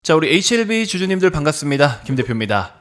자, 우리 HLB 주주님들 반갑습니다. 김 대표입니다.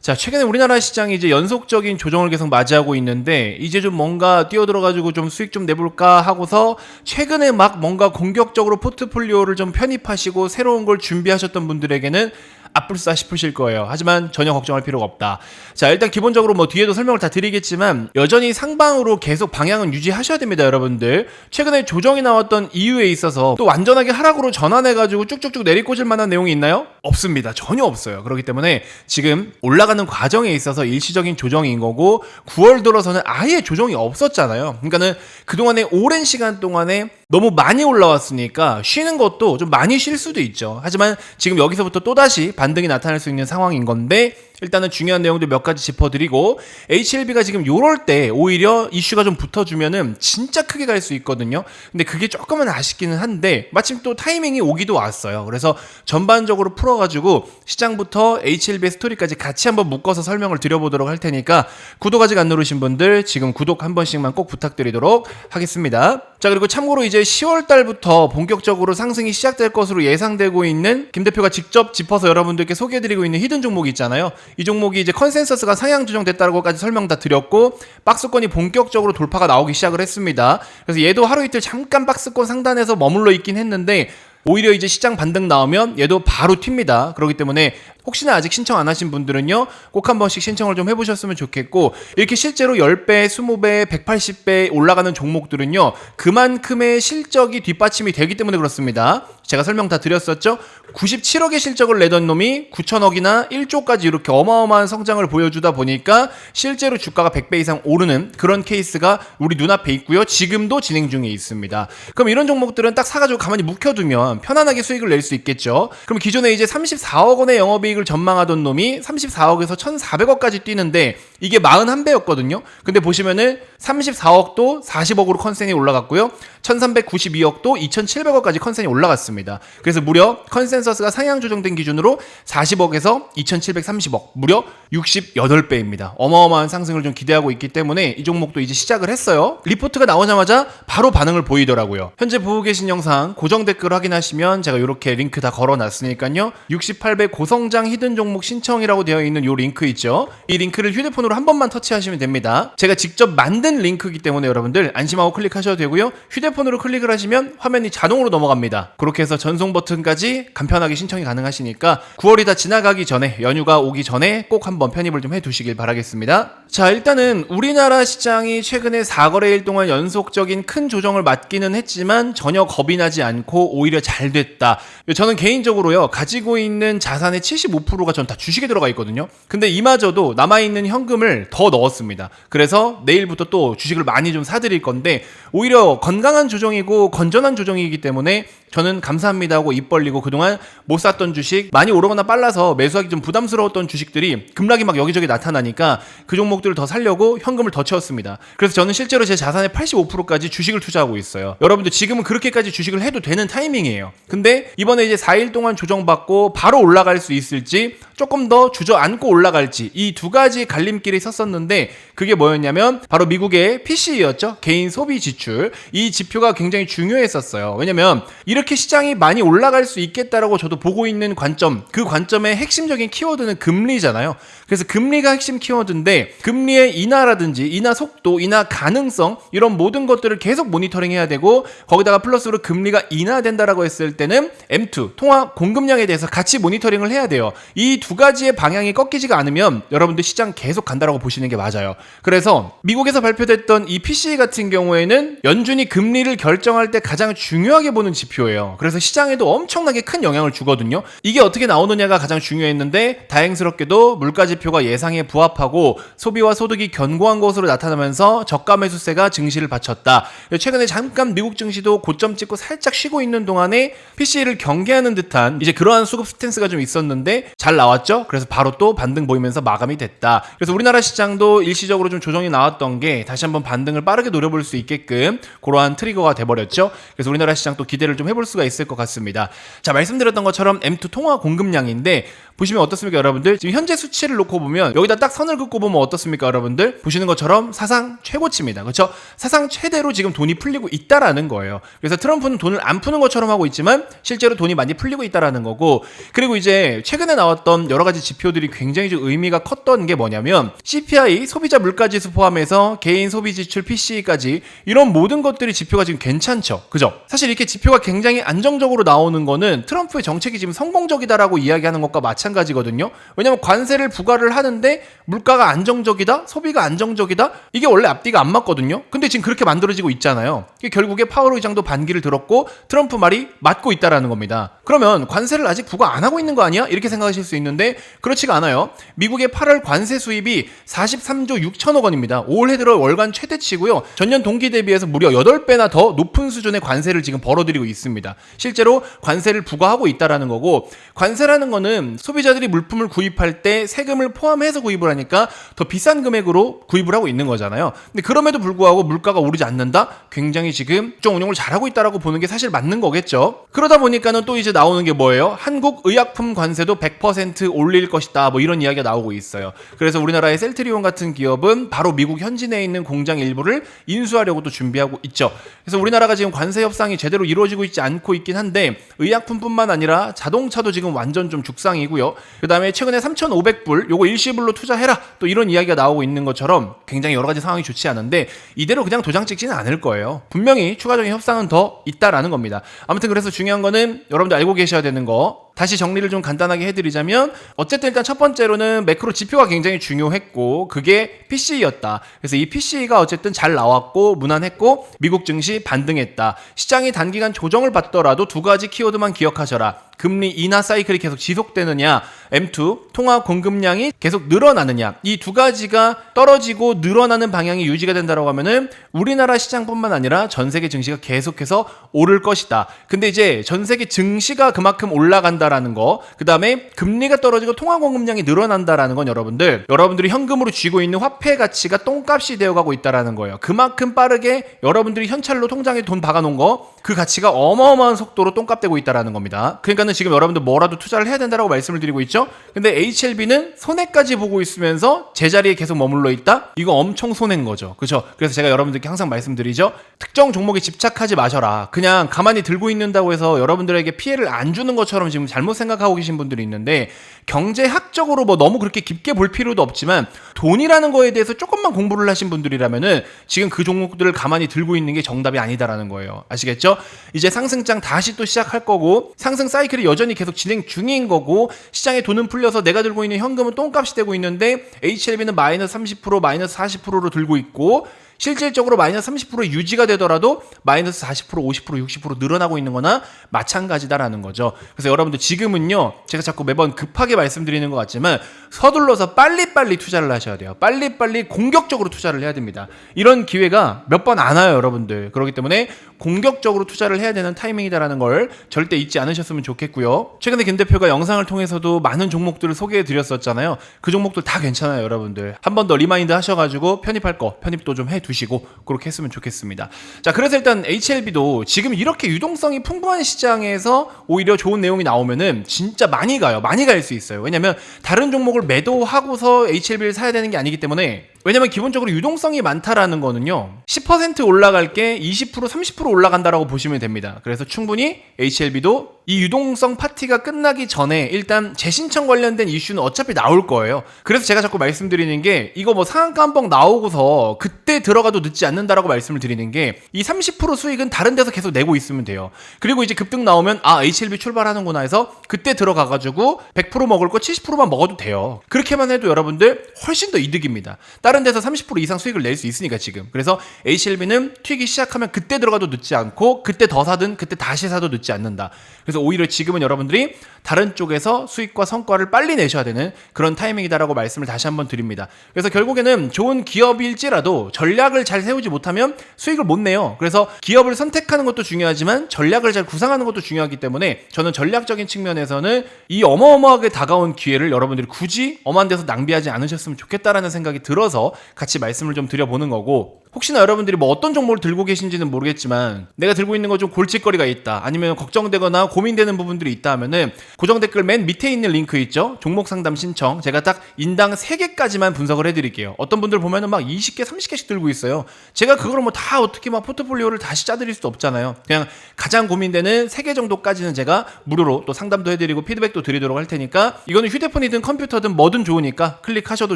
자, 최근에 우리나라 시장이 이제 연속적인 조정을 계속 맞이하고 있는데 이제 좀 뭔가 뛰어들어가지고 좀 수익 좀 내볼까 하고서 최근에 막 뭔가 공격적으로 포트폴리오를 좀 편입하시고 새로운 걸 준비하셨던 분들에게는 아뿔싸 싶으실 거예요. 하지만 전혀 걱정할 필요가 없다. 자, 일단 기본적으로 뭐 뒤에도 설명을 다 드리겠지만 여전히 상방으로 계속 방향은 유지하셔야 됩니다, 여러분들. 최근에 조정이 나왔던 이유에 있어서 또 완전하게 하락으로 전환해가지고 쭉쭉쭉 내리꽂을 만한 내용이 있나요? 없습니다. 전혀 없어요. 그렇기 때문에 지금 올라가는 과정에 있어서 일시적인 조정인 거고 9월 들어서는 아예 조정이 없었잖아요. 그러니까는 그동안에 오랜 시간 동안에 너무 많이 올라왔으니까 쉬는 것도 좀 많이 쉴 수도 있죠. 하지만 지금 여기서부터 또다시 반등이 나타날 수 있는 상황인 건데 일단은 중요한 내용들 몇 가지 짚어드리고 HLB가 지금 요럴 때 오히려 이슈가 좀 붙어주면은 진짜 크게 갈 수 있거든요. 근데 그게 조금은 아쉽기는 한데 마침 또 타이밍이 오기도 왔어요. 그래서 전반적으로 풀어가지고 시장부터 HLB의 스토리까지 같이 한번 묶어서 설명을 드려보도록 할 테니까 구독 아직 안 누르신 분들 지금 구독 한 번씩만 꼭 부탁드리도록 하겠습니다. 자, 그리고 참고로 이제 10월 달부터 본격적으로 상승이 시작될 것으로 예상되고 있는 김 대표가 직접 짚어서 여러분들께 소개해드리고 있는 히든 종목이 있잖아요. 이 종목이 이제 컨센서스가 상향 조정됐다고까지 설명 다 드렸고 박스권이 본격적으로 돌파가 나오기 시작을 했습니다. 그래서 얘도 하루 이틀 잠깐 박스권 상단에서 머물러 있긴 했는데 오히려 이제 시장 반등 나오면 얘도 바로 튑니다. 그렇기 때문에 혹시나 아직 신청 안 하신 분들은요 꼭 한 번씩 신청을 좀 해보셨으면 좋겠고 이렇게 실제로 10배, 20배, 180배 올라가는 종목들은요 그만큼의 실적이 뒷받침이 되기 때문에 그렇습니다. 제가 설명 다 드렸었죠. 97억의 실적을 내던 놈이 9천억이나 1조까지 이렇게 어마어마한 성장을 보여주다 보니까 실제로 주가가 100배 이상 오르는 그런 케이스가 우리 눈앞에 있고요. 지금도 진행 중에 있습니다. 그럼 이런 종목들은 딱 사가지고 가만히 묵혀두면 편안하게 수익을 낼 수 있겠죠. 그럼 기존에 이제 34억 원의 영업이익을 전망하던 놈이 34억에서 1,400억까지 뛰는데 이게 41배였거든요. 근데 보시면은 34억도 40억으로 컨센이 올라갔고요. 1,392억도 2,700억까지 컨센이 올라갔습니다. 그래서 무려 컨센서스가 상향 조정된 기준으로 40억에서 2,730억, 무려 68배입니다. 어마어마한 상승을 좀 기대하고 있기 때문에 이 종목도 이제 시작을 했어요. 리포트가 나오자마자 바로 반응을 보이더라고요. 현재 보고 계신 영상 고정 댓글 확인하시면 제가 이렇게 링크 다 걸어놨으니까요. 68배 고성장 히든 종목 신청이라고 되어 있는 이 링크 있죠. 이 링크를 휴대폰으로 한 번만 터치하시면 됩니다. 제가 직접 만든 링크이기 때문에 여러분들 안심하고 클릭하셔도 되고요. 휴대폰으로 클릭을 하시면 화면이 자동으로 넘어갑니다. 그렇게 해서 전송 버튼까지 간편하게 신청이 가능하시니까 9월이 다 지나가기 전에 연휴가 오기 전에 꼭 한번 편입을 좀 해두시길 바라겠습니다. 자, 일단은 우리나라 시장이 최근에 4거래일 동안 연속적인 큰 조정을 맞기는 했지만 전혀 겁이 나지 않고 오히려 잘 됐다. 저는 개인적으로요 가지고 있는 자산의 75%가 전 다 주식에 들어가 있거든요. 근데 이마저도 남아있는 현금을 더 넣었습니다. 그래서 내일부터 또 주식을 많이 좀 사드릴 건데 오히려 건강한 조정이고 건전한 조정이기 때문에 저는 감사합니다 하고 입 벌리고 그동안 못 샀던 주식 많이 오르거나 빨라서 매수하기 좀 부담스러웠던 주식들이 급락이 막 여기저기 나타나니까 그 종목들을 더 살려고 현금을 더 채웠습니다. 그래서 저는 실제로 제 자산의 85%까지 주식을 투자하고 있어요. 여러분들 지금은 그렇게까지 주식을 해도 되는 타이밍이에요. 근데 이번에 이제 4일 동안 조정받고 바로 올라갈 수 있을지 조금 더 주저앉고 올라갈지 이 두 가지 갈림길이 섰었는데 그게 뭐였냐면 바로 미국의 PCE였죠. 개인 소비 지출. 이 지표가 굉장히 중요했었어요. 왜냐면 이렇게 시장이 많이 올라갈 수 있겠다라고 저도 보고 있는 관점, 그 관점의 핵심적인 키워드는 금리잖아요. 그래서 금리가 핵심 키워드인데 금리의 인하라든지 인하 속도, 인하 가능성 이런 모든 것들을 계속 모니터링해야 되고 거기다가 플러스로 금리가 인하된다라고 했을 때는 M2 통화 공급량에 대해서 같이 모니터링을 해야 돼요. 이 두 가지의 방향이 꺾이지가 않으면 여러분들 시장 계속 간다라고 보시는 게 맞아요. 그래서 미국에서 발표됐던 이 PCE 같은 경우에는 연준이 금리를 결정할 때 가장 중요하게 보는 지표예요. 그래서 시장에도 엄청나게 큰 영향을 주거든요. 이게 어떻게 나오느냐가 가장 중요했는데 다행스럽게도 물가 지표가 예상에 부합하고 소비와 소득이 견고한 것으로 나타나면서 저가 매수세가 증시를 받쳤다. 최근에 잠깐 미국 증시도 고점 찍고 살짝 쉬고 있는 동안에 PCE를 경계하는 듯한 이제 그러한 수급 스탠스가 좀 있었는데 잘 나왔죠. 그래서 바로 또 반등 보이면서 마감이 됐다. 그래서 우리나라 시장도 일시적으로 좀 조정이 나왔던 게 다시 한번 반등을 빠르게 노려볼 수 있게끔 그러한 트리거가 돼버렸죠. 그래서 우리나라 시장 또 기대를 좀 해볼 수가 있을 것 같습니다. 자, 말씀드렸던 것처럼 M2 통화 공급량인데 보시면 어떻습니까 여러분들? 지금 현재 수치를 놓고 보면 여기다 딱 선을 긋고 보면 어떻습니까 여러분들? 보시는 것처럼 사상 최고치입니다. 그렇죠? 사상 최대로 지금 돈이 풀리고 있다라는 거예요. 그래서 트럼프는 돈을 안 푸는 것처럼 하고 있지만 실제로 돈이 많이 풀리고 있다라는 거고, 그리고 이제 최근에 나왔던 여러 가지 지표들이 굉장히 좀 의미가 컸던 게 뭐냐면 CPI 소비자 물가지수 포함해서 개인 소비 지출 PCE까지 이런 모든 것들이 지표가 지금 괜찮죠. 그죠? 사실 이렇게 지표가 굉장히 안정적으로 나오는 거는 트럼프의 정책이 지금 성공적이다라고 이야기하는 것과 마찬가지거든요. 왜냐면 관세를 부과를 하는데 물가가 안정적이다, 소비가 안정적이다, 이게 원래 앞뒤가 안 맞거든요. 근데 지금 그렇게 만들어지고 있잖아요. 이게 결국에 파월 의장도 반기를 들었고 트럼프 말이 맞고 있다라는 겁니다. 그러면 관세를 아직 부과 안 하고 있는 거 아니야? 이렇게 생각하실 수 있는데 그렇지가 않아요. 미국의 8월 관세 수입이 43조 6천억 원입니다. 올해 들어 월간 최대치고요. 전년 동기 대비해서 무려 8배나 더 높은 수준의 관세를 지금 벌어들이고 있습니다. 실제로 관세를 부과하고 있다라는 거고, 관세라는 거는 소비자들이 물품을 구입할 때 세금을 포함해서 구입을 하니까 더 비싼 금액으로 구입을 하고 있는 거잖아요. 근데 그럼에도 불구하고 물가가 오르지 않는다? 굉장히 지금 국정 운영을 잘하고 있다라고 보는 게 사실 맞는 거겠죠. 그러다 보니까는 또 이제 나오는 게 뭐예요? 한국 의약품 관세도 100% 올릴 것이다, 뭐 이런 이야기가 나오고 있어요. 그래서 우리나라의 셀트리온 같은 기업은 바로 미국 현지내에 있는 공장 일부를 인수하려고 또 준비하고 있죠. 그래서 우리나라가 지금 관세 협상이 제대로 이루어지고 있지 않고 있긴 한데 의약품뿐만 아니라 자동차도 지금 완전 좀 죽상이고요. 그 다음에 최근에 3,500불 요거 일시불로 투자해라, 또 이런 이야기가 나오고 있는 것처럼 굉장히 여러 가지 상황이 좋지 않은데 이대로 그냥 도장 찍지는 않을 거예요. 분명히 추가적인 협상은 더 있다라는 겁니다. 아무튼 그래서 중요한 거는 여러분들 알고 계셔야 되는 거, 다시 정리를 좀 간단하게 해드리자면 어쨌든 일단 첫 번째로는 매크로 지표가 굉장히 중요했고 그게 PCE였다. 그래서 이 PCE가 어쨌든 잘 나왔고 무난했고 미국 증시 반등했다. 시장이 단기간 조정을 받더라도 두 가지 키워드만 기억하셔라. 금리 인하 사이클이 계속 지속되느냐, M2 통화 공급량이 계속 늘어나느냐, 이 두 가지가 떨어지고 늘어나는 방향이 유지가 된다고 하면은 우리나라 시장뿐만 아니라 전 세계 증시가 계속해서 오를 것이다. 근데 이제 전 세계 증시가 그만큼 올라간다라는 거, 그 다음에 금리가 떨어지고 통화 공급량이 늘어난다라는 건 여러분들이 현금으로 쥐고 있는 화폐 가치가 똥값이 되어가고 있다라는 거예요. 그만큼 빠르게 여러분들이 현찰로 통장에 돈 박아놓은 거, 그 가치가 어마어마한 속도로 똥값되고 있다라는 겁니다. 그러니까는 지금 여러분들 뭐라도 투자를 해야 된다고 말씀을 드리고 있죠. 근데 HLB는 손해까지 보고 있으면서 제자리에 계속 머물러 있다? 이거 엄청 손해인 거죠. 그렇죠? 그래서 제가 여러분들께 항상 말씀드리죠. 특정 종목에 집착하지 마셔라. 그냥 가만히 들고 있는다고 해서 여러분들에게 피해를 안 주는 것처럼 지금 잘못 생각하고 계신 분들이 있는데, 경제학적으로 뭐 너무 그렇게 깊게 볼 필요도 없지만 돈이라는 거에 대해서 조금만 공부를 하신 분들이라면은 지금 그 종목들을 가만히 들고 있는 게 정답이 아니다라는 거예요. 아시겠죠? 이제 상승장 다시 또 시작할 거고 상승 사이클이 여전히 계속 진행 중인 거고 시장에 돈은 풀려서 내가 들고 있는 현금은 똥값이 되고 있는데 HLB는 마이너스 30% 마이너스 40%로 들고 있고 실질적으로 마이너스 30% 유지가 되더라도 마이너스 40%, 50%, 60% 늘어나고 있는 거나 마찬가지다라는 거죠. 그래서 여러분들 지금은요, 제가 자꾸 매번 급하게 말씀드리는 것 같지만 서둘러서 빨리빨리 투자를 하셔야 돼요. 빨리빨리 공격적으로 투자를 해야 됩니다. 이런 기회가 몇 번 안 와요, 여러분들. 그렇기 때문에 공격적으로 투자를 해야 되는 타이밍이다라는 걸 절대 잊지 않으셨으면 좋겠고요. 최근에 김 대표가 영상을 통해서도 많은 종목들을 소개해 드렸었잖아요. 그 종목들 다 괜찮아요, 여러분들. 한 번 더 리마인드 하셔가지고 편입할 거 편입도 좀 해두시고 그렇게 했으면 좋겠습니다. 자, 그래서 일단 HLB도 지금 이렇게 유동성이 풍부한 시장에서 오히려 좋은 내용이 나오면은 진짜 많이 가요. 많이 갈 수 있어요. 왜냐면 다른 종목을 매도하고서 HLB를 사야 되는 게 아니기 때문에, 왜냐면 기본적으로 유동성이 많다라는 거는요 10% 올라갈 게 20% 30% 올라간다라고 보시면 됩니다. 그래서 충분히 HLB도 이 유동성 파티가 끝나기 전에 일단 재신청 관련된 이슈는 어차피 나올 거예요. 그래서 제가 자꾸 말씀드리는 게 이거 뭐 상한가 한번 나오고서 그때 들어가도 늦지 않는다라고 말씀을 드리는 게, 이 30% 수익은 다른 데서 계속 내고 있으면 돼요. 그리고 이제 급등 나오면 아 HLB 출발하는구나 해서 그때 들어가가지고 100% 먹을 거 70%만 먹어도 돼요. 그렇게만 해도 여러분들 훨씬 더 이득입니다. 다른 데서 30% 이상 수익을 낼 수 있으니까 지금. 그래서 HLB는 튀기 시작하면 그때 들어가도 늦지 않고 그때 더 사든 그때 다시 사도 늦지 않는다. 그래서 오히려 지금은 여러분들이 다른 쪽에서 수익과 성과를 빨리 내셔야 되는 그런 타이밍이다라고 말씀을 다시 한번 드립니다. 그래서 결국에는 좋은 기업일지라도 전략을 잘 세우지 못하면 수익을 못 내요. 그래서 기업을 선택하는 것도 중요하지만 전략을 잘 구상하는 것도 중요하기 때문에 저는 전략적인 측면에서는 이 어마어마하게 다가온 기회를 여러분들이 굳이 엄한 데서 낭비하지 않으셨으면 좋겠다라는 생각이 들어서 같이 말씀을 좀 드려보는 거고, 혹시나 여러분들이 뭐 어떤 종목을 들고 계신지는 모르겠지만 내가 들고 있는 거 좀 골칫거리가 있다, 아니면 걱정되거나 고민되는 부분들이 있다 하면은 고정 댓글 맨 밑에 있는 링크 있죠? 종목 상담 신청. 제가 딱 인당 3개까지만 분석을 해드릴게요. 어떤 분들 보면은 막 20개, 30개씩 들고 있어요. 제가 그걸 뭐 다 어떻게 막 포트폴리오를 다시 짜드릴 수도 없잖아요. 그냥 가장 고민되는 3개 정도까지는 제가 무료로 또 상담도 해드리고 피드백도 드리도록 할 테니까, 이거는 휴대폰이든 컴퓨터든 뭐든 좋으니까 클릭하셔도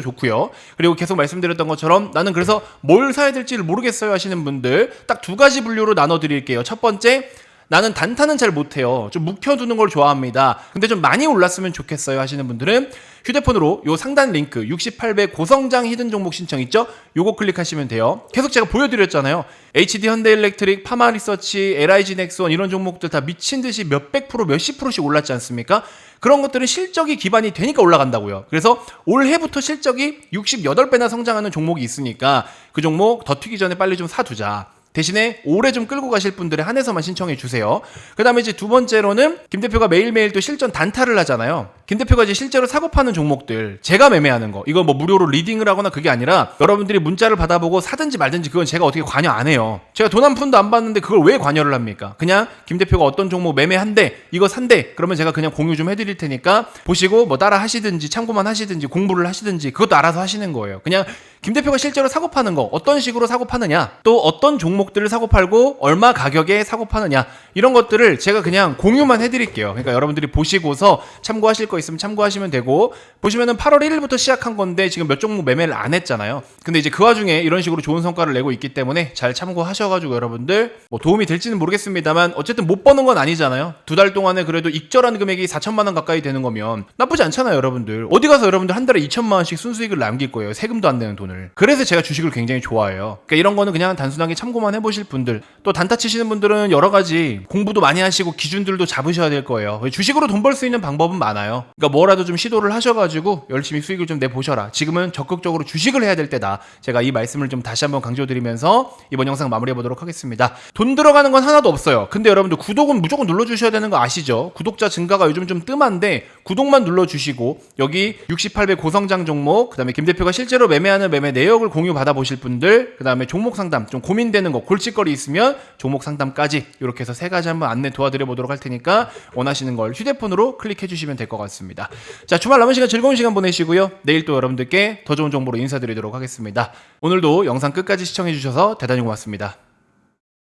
좋고요. 그리고 계속 말씀드렸던 것처럼 나는 그래서 뭘 사야 될지를 모르겠어요 하시는 분들 딱 2가지 분류로 나눠드릴게요. 첫 번째, 나는 단타는 잘 못해요. 좀 묵혀두는 걸 좋아합니다. 근데 좀 많이 올랐으면 좋겠어요 하시는 분들은 휴대폰으로 요 상단 링크 68배 고성장 히든 종목 신청 있죠? 요거 클릭하시면 돼요. 계속 제가 보여드렸잖아요. HD 현대일렉트릭, 파마리서치, LIG 넥스원 이런 종목들 다 미친듯이 몇백 프로, 몇십 프로씩 올랐지 않습니까? 그런 것들은 실적이 기반이 되니까 올라간다고요. 그래서 올해부터 실적이 68배나 성장하는 종목이 있으니까 그 종목 더 튀기 전에 빨리 좀 사두자. 대신에 오래 좀 끌고 가실 분들에 한해서만 신청해 주세요. 그 다음에 이제 두 번째로는 김 대표가 매일매일 또 실전 단타를 하잖아요. 김 대표가 이제 실제로 사고 파는 종목들, 제가 매매하는 거, 이거 뭐 무료로 리딩을 하거나 그게 아니라 여러분들이 문자를 받아보고 사든지 말든지 그건 제가 어떻게 관여 안 해요. 제가 돈 한 푼도 안 받는데 그걸 왜 관여를 합니까? 그냥 김 대표가 어떤 종목 매매한대, 이거 산대, 그러면 제가 그냥 공유 좀 해드릴 테니까 보시고 뭐 따라 하시든지 참고만 하시든지 공부를 하시든지 그것도 알아서 하시는 거예요. 그냥 김 대표가 실제로 사고 파는 거, 어떤 식으로 사고 파느냐, 또 어떤 종목들을 사고 팔고 얼마 가격에 사고 파느냐, 이런 것들을 제가 그냥 공유만 해드릴게요. 그러니까 여러분들이 보시고서 참고하실 거 있으면 참고하시면 되고, 보시면은 8월 1일부터 시작한 건데 지금 몇 종목 매매를 안 했잖아요. 근데 이제 그 와중에 이런 식으로 좋은 성과를 내고 있기 때문에 잘 참고하셔가지고 여러분들 뭐 도움이 될지는 모르겠습니다만 어쨌든 못 버는 건 아니잖아요. 2달 동안에 그래도 익절한 금액이 4천만 원 가까이 되는 거면 나쁘지 않잖아요. 여러분들 어디 가서 여러분들 한 달에 2천만 원씩 순수익을 남길 거예요. 세금도 안 내는 돈을. 그래서 제가 주식을 굉장히 좋아해요. 그러니까 이런 거는 그냥 단순하게 참고만 해보실 분들, 또 단타 치시는 분들은 여러 가지 공부도 많이 하시고 기준들도 잡으셔야 될 거예요. 주식으로 돈 벌 수 있는 방법은 많아요. 그러니까 뭐라도 좀 시도를 하셔가지고 열심히 수익을 좀 내보셔라. 지금은 적극적으로 주식을 해야 될 때다. 제가 이 말씀을 좀 다시 한번 강조드리면서 이번 영상 마무리해보도록 하겠습니다. 돈 들어가는 건 하나도 없어요. 근데 여러분들 구독은 무조건 눌러주셔야 되는 거 아시죠? 구독자 증가가 요즘 좀 뜸한데 구독만 눌러주시고, 여기 68배 고성장 종목, 그 다음에 김 대표가 실제로 매매하는 매매 내역을 공유 받아보실 분들, 그 다음에 종목 상담, 좀 고민되는 거, 골칫거리 있으면 종목 상담까지 이렇게 해서 3가지 한번 안내 도와드려 보도록 할 테니까 원하시는 걸 휴대폰으로 클릭해 주시면 될 것 같습니다. 자, 주말 남은 시간 즐거운 시간 보내시고요. 내일 또 여러분들께 더 좋은 정보로 인사드리도록 하겠습니다. 오늘도 영상 끝까지 시청해 주셔서 대단히 고맙습니다.